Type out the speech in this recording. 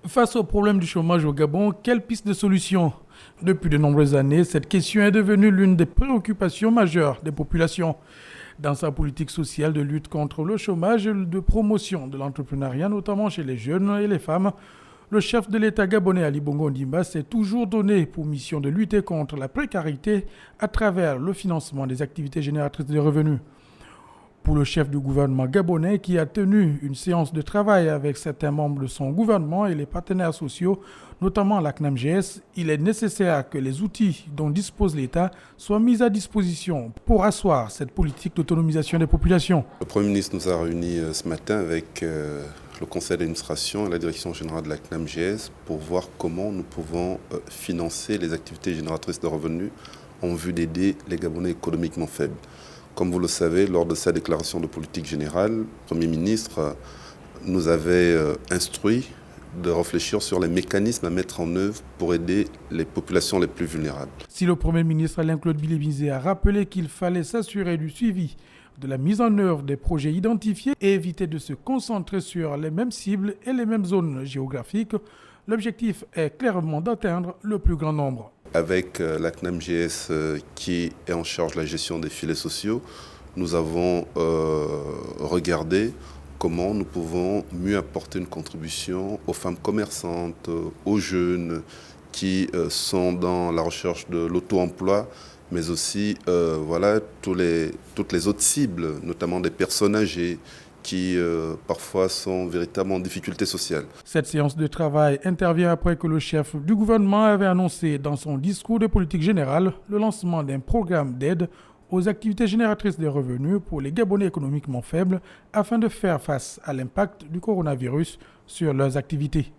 Face au problème du chômage au Gabon, quelle piste de solution? Depuis de nombreuses années, cette question est devenue l'une des préoccupations majeures des populations. Dans sa politique sociale de lutte contre le chômage et de promotion de l'entrepreneuriat, notamment chez les jeunes et les femmes, le chef de l'État gabonais Ali Bongo Ondimba s'est toujours donné pour mission de lutter contre la précarité à travers le financement des activités génératrices de revenus. Pour le chef du gouvernement gabonais qui a tenu une séance de travail avec certains membres de son gouvernement et les partenaires sociaux, notamment la CNAMGS, il est nécessaire que les outils dont dispose l'État soient mis à disposition pour asseoir cette politique d'autonomisation des populations. Le Premier ministre nous a réunis ce matin avec le conseil d'administration et la direction générale de la CNAMGS pour voir comment nous pouvons financer les activités génératrices de revenus en vue d'aider les Gabonais économiquement faibles. Comme vous le savez, lors de sa déclaration de politique générale, le Premier ministre nous avait instruit de réfléchir sur les mécanismes à mettre en œuvre pour aider les populations les plus vulnérables. Si le Premier ministre Alain-Claude Bilévisé a rappelé qu'il fallait s'assurer du suivi de la mise en œuvre des projets identifiés et éviter de se concentrer sur les mêmes cibles et les mêmes zones géographiques, l'objectif est clairement d'atteindre le plus grand nombre. Avec la CNAMGS qui est en charge de la gestion des filets sociaux, nous avons regardé comment nous pouvons mieux apporter une contribution aux femmes commerçantes, aux jeunes qui sont dans la recherche de l'auto-emploi, mais aussi toutes les autres cibles, notamment des personnes âgées, qui parfois sont véritablement en difficulté sociale. Cette séance de travail intervient après que le chef du gouvernement avait annoncé dans son discours de politique générale le lancement d'un programme d'aide aux activités génératrices de revenus pour les Gabonais économiquement faibles afin de faire face à l'impact du coronavirus sur leurs activités.